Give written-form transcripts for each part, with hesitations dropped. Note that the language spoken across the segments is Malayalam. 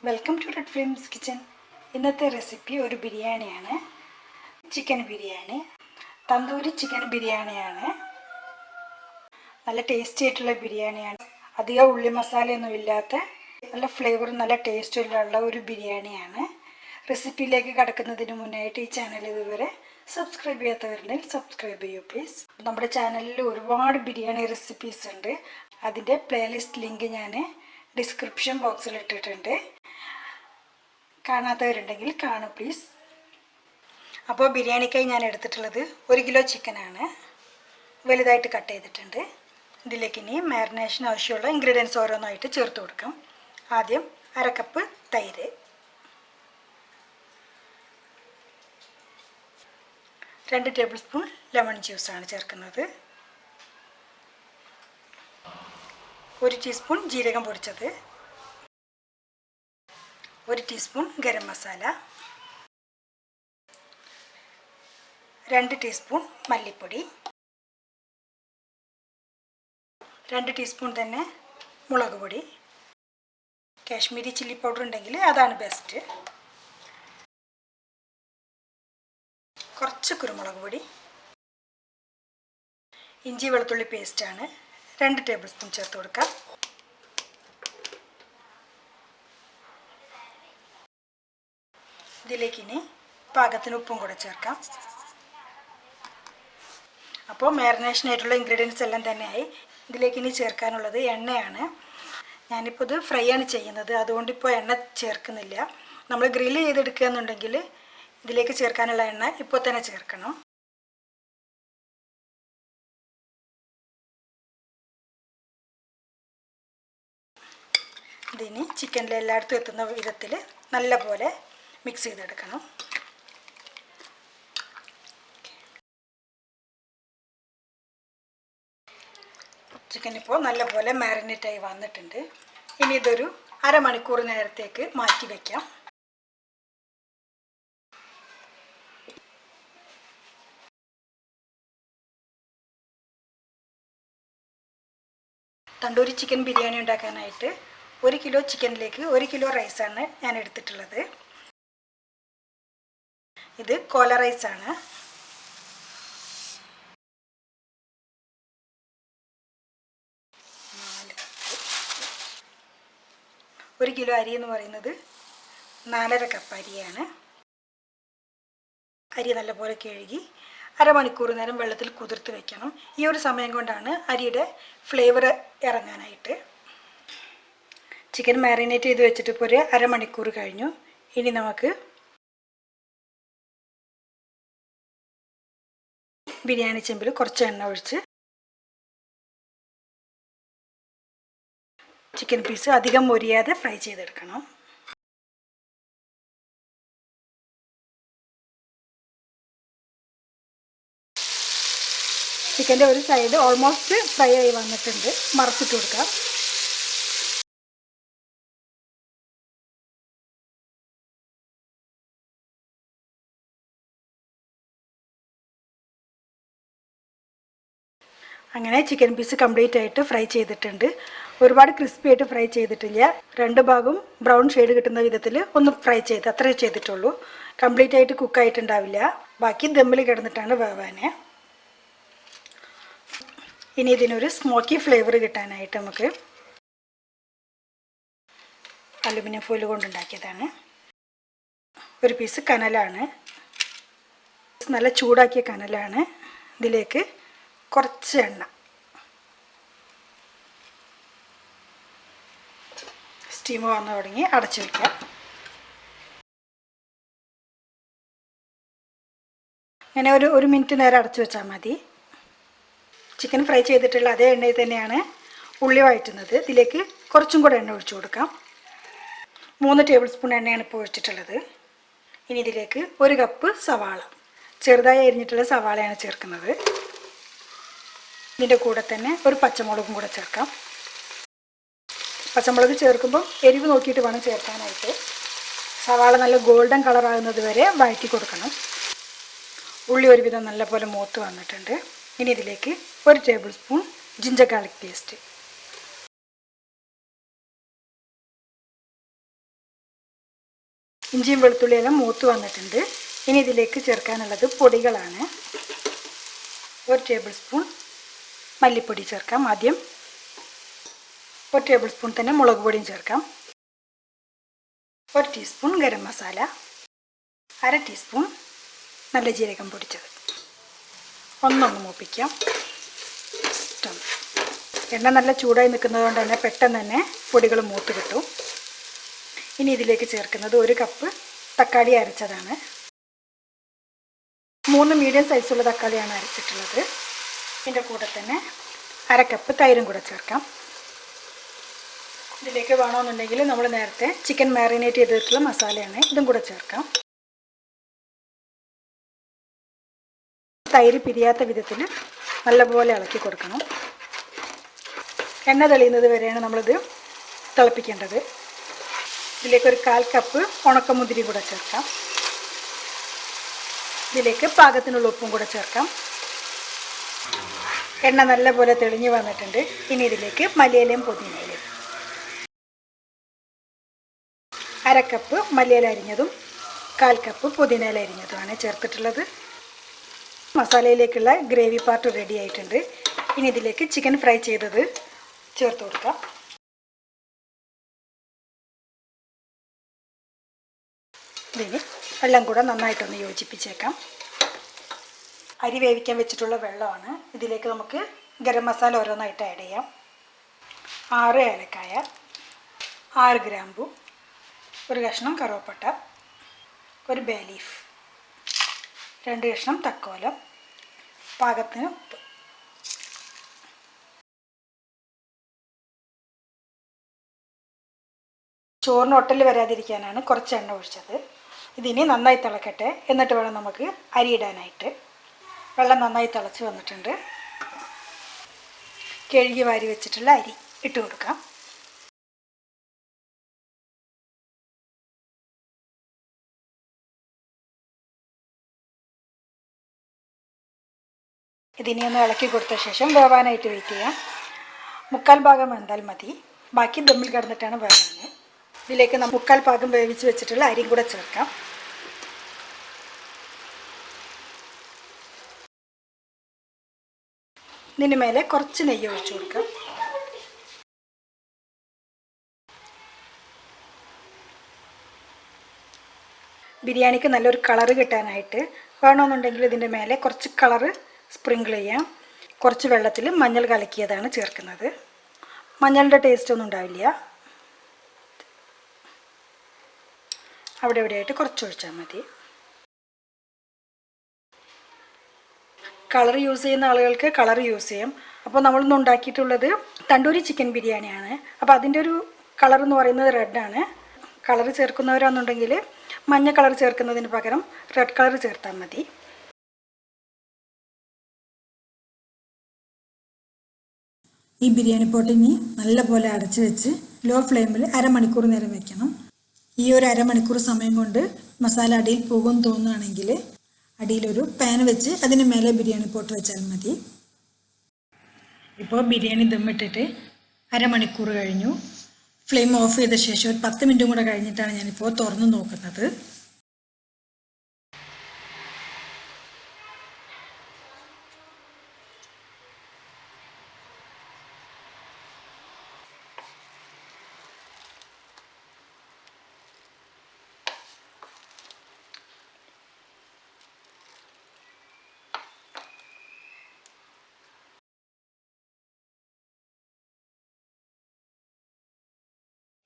Welcome to red flames kitchen. ഇന്നത്തെ റെസിപ്പി ഒരു ബിരിയാണിയാണ്. ചിക്കൻ ബിരിയാണി, തന്തൂരി ചിക്കൻ ബിരിയാണിയാണ്. നല്ല ടേസ്റ്റി ആയിട്ടുള്ള ബിരിയാണിയാണ്. അധികം ഉള്ളി മസാലയൊന്നും ഇല്ലാത്ത നല്ല ഫ്ലേവറും നല്ല ടേസ്റ്റുള്ള ഒരു ബിരിയാണിയാണ്. റെസിപ്പിയിലേക്ക് കടക്കുന്നതിന് മുന്നായിട്ട് ഈ ചാനൽ ഇതുവരെ സബ്സ്ക്രൈബ് ചെയ്യാത്തവരുണ്ടെങ്കിൽ സബ്സ്ക്രൈബ് ചെയ്യൂ പ്ലീസ്. നമ്മുടെ ചാനലിൽ ഒരുപാട് ബിരിയാണി റെസിപ്പീസ് ഉണ്ട്. അതിൻ്റെ പ്ലേലിസ്റ്റ് ലിങ്ക് ഞാൻ ഡിസ്ക്രിപ്ഷൻ ബോക്സിൽ ഇട്ടിട്ടുണ്ട്. കാണാത്തവരുണ്ടെങ്കിൽ കാണൂ പ്ലീസ്. അപ്പോൾ ബിരിയാണിക്കായി ഞാൻ എടുത്തിട്ടുള്ളത് 1 കിലോ ചിക്കനാണ്. വലുതായിട്ട് കട്ട് ചെയ്തിട്ടുണ്ട്. ഇതിലേക്ക് ഇനി മാരിനേഷന് ആവശ്യമുള്ള ഇൻഗ്രീഡിയൻസ് ഓരോന്നായിട്ട് ചേർത്ത് കൊടുക്കാം. ആദ്യം 1/2 കപ്പ് തൈര്, 2 ടേബിൾ സ്പൂൺ ലെമൺ ജ്യൂസാണ് ചേർക്കുന്നത്, 1 ടീസ്പൂൺ ജീരകം പൊടിച്ചത്, 1 ടീസ്പൂൺ ഗരം മസാല, 2 ടീസ്പൂൺ മല്ലിപ്പൊടി, 2 ടീസ്പൂൺ തന്നെ മുളക് പൊടി. കാശ്മീരി ചില്ലി പൗഡർ ഉണ്ടെങ്കിൽ അതാണ് ബെസ്റ്റ്. കുറച്ച് കുരുമുളക് പൊടി. ഇഞ്ചി വെളുത്തുള്ളി പേസ്റ്റാണ് 2 ടേബിൾ സ്പൂൺ ചേർത്ത് കൊടുക്കാം. ഇതിലേക്ക് ഇനി പാകത്തിന് ഉപ്പും കൂടെ ചേർക്കാം. അപ്പോൾ മാരിനേഷനായിട്ടുള്ള ഇൻഗ്രീഡിയൻസ് എല്ലാം തന്നെയായി. ഇതിലേക്ക് ഇനി ചേർക്കാനുള്ളത് എണ്ണയാണ്. ഞാനിപ്പോൾ ഇത് ഫ്രൈ ആണ് ചെയ്യുന്നത്, അതുകൊണ്ടിപ്പോൾ എണ്ണ ചേർക്കുന്നില്ല. നമ്മൾ ഗ്രില്ല് ചെയ്തെടുക്കുക എന്നുണ്ടെങ്കിൽ ഇതിലേക്ക് ചേർക്കാനുള്ള എണ്ണ ഇപ്പോൾ തന്നെ ചേർക്കണം. ഇതിനി ചിക്കനിൽ എല്ലായിടത്തും എത്തുന്ന വിധത്തിൽ നല്ലപോലെ മിക്സ് ചെയ്തെടുക്കണം. ചിക്കൻ ഇപ്പോൾ നല്ലപോലെ മാരിനേറ്റായി വന്നിട്ടുണ്ട്. ഇനി ഇതൊരു അരമണിക്കൂർ നേരത്തേക്ക് മാറ്റി വയ്ക്കാം. തണ്ടൂരി ചിക്കൻ ബിരിയാണി ഉണ്ടാക്കാനായിട്ട് 1 കിലോ ചിക്കനിലേക്ക് 1 കിലോ റൈസാണ് ഞാൻ എടുത്തിട്ടുള്ളത്. ഇത് കോല റൈസാണ്. ഒരു കിലോ അരി എന്ന് പറയുന്നത് 4.5 കപ്പ് അരിയാണ്. അരി നല്ലപോലെ കഴുകി അരമണിക്കൂർ നേരം വെള്ളത്തിൽ കുതിർത്ത് വെക്കണം. ഈ ഒരു സമയം കൊണ്ടാണ് അരിയുടെ ഫ്ലേവർ ഇറങ്ങാനായിട്ട്. ചിക്കൻ മാരിനേറ്റ് ചെയ്ത് വെച്ചിട്ട് ഇപ്പോൾ ഒരു അരമണിക്കൂർ കഴിഞ്ഞു. ഇനി നമുക്ക് ബിരിയാണി ചെമ്പിൽ കുറച്ച് എണ്ണ ഒഴിച്ച് ചിക്കൻ പീസ് അധികം മൊരിയാതെ ഫ്രൈ ചെയ്തെടുക്കണം. ചിക്കൻ്റെ ഒരു സൈഡ് ഓൾമോസ്റ്റ് ഫ്രൈ ആയി വന്നിട്ടുണ്ട്. മറച്ചിട്ട് കൊടുക്കാം. അങ്ങനെ ചിക്കൻ പീസ് കംപ്ലീറ്റ് ആയിട്ട് ഫ്രൈ ചെയ്തിട്ടുണ്ട്. ഒരുപാട് ക്രിസ്പി ആയിട്ട് ഫ്രൈ ചെയ്തിട്ടില്ല. 2 ഭാഗവും ബ്രൗൺ ഷെയ്ഡ് കിട്ടുന്ന വിധത്തിൽ ഒന്ന് ഫ്രൈ ചെയ്ത് അത്രേ ചെയ്തിട്ടുള്ളൂ. കംപ്ലീറ്റ് ആയിട്ട് കുക്കായിട്ടുണ്ടാവില്ല. ബാക്കി ദമ്മിൽ കിടന്നിട്ടാണ് വേവാൻ. ഇനി ഇതിനൊരു സ്മോക്കി ഫ്ലേവർ കിട്ടാനായിട്ട് നമുക്ക് അലുമിനിയം ഫോയിൽ കൊണ്ടുണ്ടാക്കിയതാണ്. ഒരു പീസ് കനലാണ്, നല്ല ചൂടാക്കിയ കനലാണ്. ഇതിലേക്ക് കുറച്ച് എണ്ണ, സ്റ്റീം വന്നു തുടങ്ങി അടച്ചു വയ്ക്കാം. അങ്ങനെ ഒരു മിനിറ്റ് നേരം അടച്ചു വെച്ചാൽ മതി. ചിക്കൻ ഫ്രൈ ചെയ്തിട്ടുള്ള അതേ എണ്ണയിൽ തന്നെയാണ് ഉള്ളി വഴറ്റുന്നത്. ഇതിലേക്ക് കുറച്ചും കൂടെ എണ്ണ ഒഴിച്ചു കൊടുക്കാം. 3 ടേബിൾ സ്പൂൺ എണ്ണയാണ് ഇപ്പോൾ ഒഴിച്ചിട്ടുള്ളത്. ഇനി ഇതിലേക്ക് 1 കപ്പ് സവാള, ചെറുതായി അരിഞ്ഞിട്ടുള്ള സവാളയാണ് ചേർക്കുന്നത്. ഇതിൻ്റെ കൂടെ തന്നെ ഒരു പച്ചമുളകും കൂടെ ചേർക്കാം. പച്ചമുളക് ചേർക്കുമ്പോൾ എരിവ് നോക്കിയിട്ട് വേണം ചേർക്കാനായിട്ട്. സവാള നല്ല ഗോൾഡൻ കളറാകുന്നത് വരെ വഴറ്റി കൊടുക്കണം. ഉള്ളി ഒരുവിധം നല്ലപോലെ മൂത്ത് വന്നിട്ടുണ്ട്. ഇനി ഇതിലേക്ക് 1 table spoon ginger garlic paste, ഇഞ്ചിയും വെളുത്തുള്ളിയെല്ലാം മൂത്ത് വന്നിട്ടുണ്ട്. ഇനി ഇതിലേക്ക് ചേർക്കാനുള്ളത് പൊടികളാണ്. 1 ടേബിൾ സ്പൂൺ മല്ലിപ്പൊടി ചേർക്കാം. ആദ്യം 1 ടേബിൾ സ്പൂൺ തന്നെ മുളക് പൊടിയും ചേർക്കാം. 1 ടീസ്പൂൺ ഗരം മസാല, 1/2 ടീസ്പൂൺ നല്ല ജീരകം പൊടിച്ചത്. ഒന്നൊന്ന് മൂപ്പിക്കാം. എണ്ണ നല്ല ചൂടായി നിൽക്കുന്നത് കൊണ്ട് തന്നെ പെട്ടെന്ന് തന്നെ പൊടികൾ മൂത്ത് കിട്ടും. ഇനി ഇതിലേക്ക് ചേർക്കുന്നത് 1 കപ്പ് തക്കാളി അരച്ചതാണ്. 3 മീഡിയം സൈസുള്ള തക്കാളിയാണ് അരച്ചിട്ടുള്ളത്. ഇതിൻ്റെ കൂടെ തന്നെ 1/2 കപ്പ് തൈരും കൂടെ ചേർക്കാം. ഇതിലേക്ക് വേണമെന്നുണ്ടെങ്കിൽ നമ്മൾ നേരത്തെ ചിക്കൻ മാറിനേറ്റ് ചെയ്തിട്ടുള്ള മസാലയാണ്, ഇതും കൂടെ ചേർക്കാം. തൈര് പിരിയാത്ത വിധത്തിൽ നല്ലപോലെ ഇളക്കി കൊടുക്കണം. എണ്ണ തെളിയുന്നത് വരെയാണ് നമ്മളിത് തിളപ്പിക്കേണ്ടത്. ഇതിലേക്ക് 1/4 കപ്പ് ഉണക്കമുന്തിരി കൂടെ ചേർക്കാം. ഇതിലേക്ക് പാകത്തിനുള്ള ഉപ്പും കൂടെ ചേർക്കാം. എണ്ണ നല്ലപോലെ തെളിഞ്ഞു വന്നിട്ടുണ്ട്. ഇനി ഇതിലേക്ക് മല്ലിയിലയും പുതിനയിലയും 1/2 കപ്പ് മല്ലിയില അരിഞ്ഞതും 1/4 കപ്പ് പുതിനയില അരിഞ്ഞതുമാണ് ചേർത്തിട്ടുള്ളത്. മസാലയിലേക്കുള്ള ഗ്രേവി പാർട്ട് റെഡി ആയിട്ടുണ്ട്. ഇനി ഇതിലേക്ക് ചിക്കൻ ഫ്രൈ ചെയ്തത് ചേർത്ത് കൊടുക്കാം. ഇതിന് വെള്ളം കൂടെ നന്നായിട്ടൊന്ന് യോജിപ്പിച്ചേക്കാം. അരി വേവിക്കാൻ വെച്ചിട്ടുള്ള വെള്ളമാണ്. ഇതിലേക്ക് നമുക്ക് ഗരം മസാല ഓരോന്നായിട്ട് ആഡ് ചെയ്യാം. 6 ഏലക്കായ, 6 ഗ്രാമ്പു, 1 കഷ്ണം കറുവപ്പട്ട, 1 ബേ ലീഫ്, 2 കഷ്ണം തക്കോലം, പാകത്തിന് ഉപ്പ്. ചോറിന് ഒട്ടൽ വരാതിരിക്കാനാണ് കുറച്ച് എണ്ണ ഒഴിച്ചത്. ഇതിനി നന്നായി തിളക്കട്ടെ, എന്നിട്ട് വേണം നമുക്ക് അരി ഇടാനായിട്ട്. വെള്ളം നന്നായി തിളച്ച് വന്നിട്ടുണ്ട്. കഴുകി വാരി വെച്ചിട്ടുള്ള അരി ഇട്ട് കൊടുക്കാം. ഇതിനെ ഒന്ന് ഇളക്കി കൊടുത്ത ശേഷം വേവാനായിട്ട് വെയിറ്റ് ചെയ്യാം. 1/4 ഭാഗം വെന്താൽ മതി, ബാക്കി ദമ്മിൽ കിടന്നിട്ടാണ് വേവാൻ. ഇതിലേക്ക് 1/4 ഭാഗം വേവിച്ച് വെച്ചിട്ടുള്ള അരിയും കൂടെ ചേർക്കാം. ഇതിന് മേലെ കുറച്ച് നെയ്യ് ഒഴിച്ചു കൊടുക്കാം. ബിരിയാണിക്ക് നല്ലൊരു കളറ് കിട്ടാനായിട്ട് വേണമെന്നുണ്ടെങ്കിൽ ഇതിൻ്റെ മേലെ കുറച്ച് കളറ് സ്പ്രിങ്കിൾ ചെയ്യാം. കുറച്ച് വെള്ളത്തിൽ മഞ്ഞൾ കലക്കിയതാണ് ചേർക്കുന്നത്. മഞ്ഞളുടെ ടേസ്റ്റ് ഒന്നും ഉണ്ടാവില്ല. അവിടെ ഇവിടെയായിട്ട് കുറച്ച് ഒഴിച്ചാൽ മതി. കളർ യൂസ് ചെയ്യുന്ന ആളുകൾക്ക് കളർ യൂസ് ചെയ്യാം. അപ്പോൾ നമ്മളിന്ന് ഉണ്ടാക്കിയിട്ടുള്ളത് തണ്ടൂരി ചിക്കൻ ബിരിയാണിയാണ്. അപ്പോൾ അതിൻ്റെ ഒരു കളർ എന്ന് പറയുന്നത് റെഡാണ്. കളർ ചേർക്കുന്നവരാണെന്നുണ്ടെങ്കിൽ മഞ്ഞ കളർ ചേർക്കുന്നതിന് പകരം റെഡ് കളർ ചേർത്താൽ മതി. ഈ ബിരിയാണി പോട്ടിനി നല്ലപോലെ അടച്ചു വെച്ച് ലോ ഫ്ലെയിമിൽ 1/2 മണിക്കൂർ നേരം വെക്കണം. ഈ ഒരു 1/2 മണിക്കൂർ സമയം കൊണ്ട് മസാല അടിയിൽ പോകുമെന്ന് തോന്നുകയാണെങ്കിൽ അടിയിലൊരു പാൻ വെച്ച് അതിന് മേലെ ബിരിയാണി പോട്ട് വെച്ചാൽ മതി. ഇപ്പോൾ ബിരിയാണി ദമ്മിട്ടിട്ട് 1/2 മണിക്കൂർ കഴിഞ്ഞു. ഫ്ലെയിം ഓഫ് ചെയ്ത ശേഷം ഒരു 10 മിനിറ്റും കൂടെ കഴിഞ്ഞിട്ടാണ് ഞാനിപ്പോൾ തുറന്ന് നോക്കുന്നത്.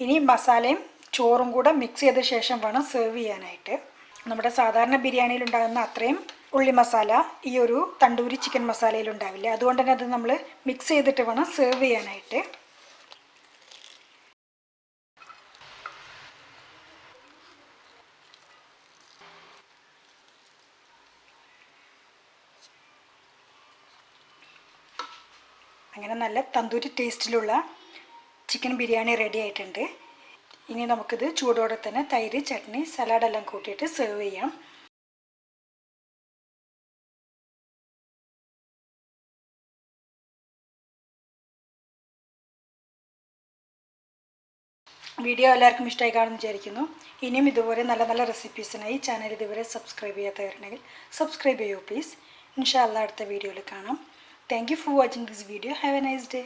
ഇനി മസാലയും ചോറും കൂടെ മിക്സ് ചെയ്ത ശേഷം വേണം സെർവ് ചെയ്യാനായിട്ട്. നമ്മുടെ സാധാരണ ബിരിയാണിയിൽ ഉണ്ടാകുന്ന അത്രയും ഉള്ളി മസാല ഈ ഒരു തണ്ടൂരി ചിക്കൻ മസാലയിൽ ഉണ്ടാവില്ല. അതുകൊണ്ട് തന്നെ അത് നമ്മൾ മിക്സ് ചെയ്തിട്ട് വേണം സെർവ് ചെയ്യാനായിട്ട്. അങ്ങനെ നല്ല തന്തൂരി ടേസ്റ്റിലുള്ള ചിക്കൻ ബിരിയാണി റെഡി ആയിട്ടുണ്ട്. ഇനി നമുക്കിത് ചൂടോടെ തന്നെ തൈര്, ചട്നി, സലാഡെല്ലാം കൂട്ടിയിട്ട് സെർവ് ചെയ്യാം. വീഡിയോ എല്ലാവർക്കും ഇഷ്ടമായി കാണുമെന്ന് വിചാരിക്കുന്നു. ഇനിയും ഇതുപോലെ നല്ല നല്ല റെസിപ്പീസിനായി ചാനൽ ഇതുവരെ സബ്സ്ക്രൈബ് ചെയ്യാത്തവരുണ്ടെങ്കിൽ സബ്സ്ക്രൈബ് ചെയ്യൂ പ്ലീസ്. ഇൻഷാ അല്ലാ അടുത്ത വീഡിയോയിൽ കാണാം. Thank you for watching this video. Have A nice day.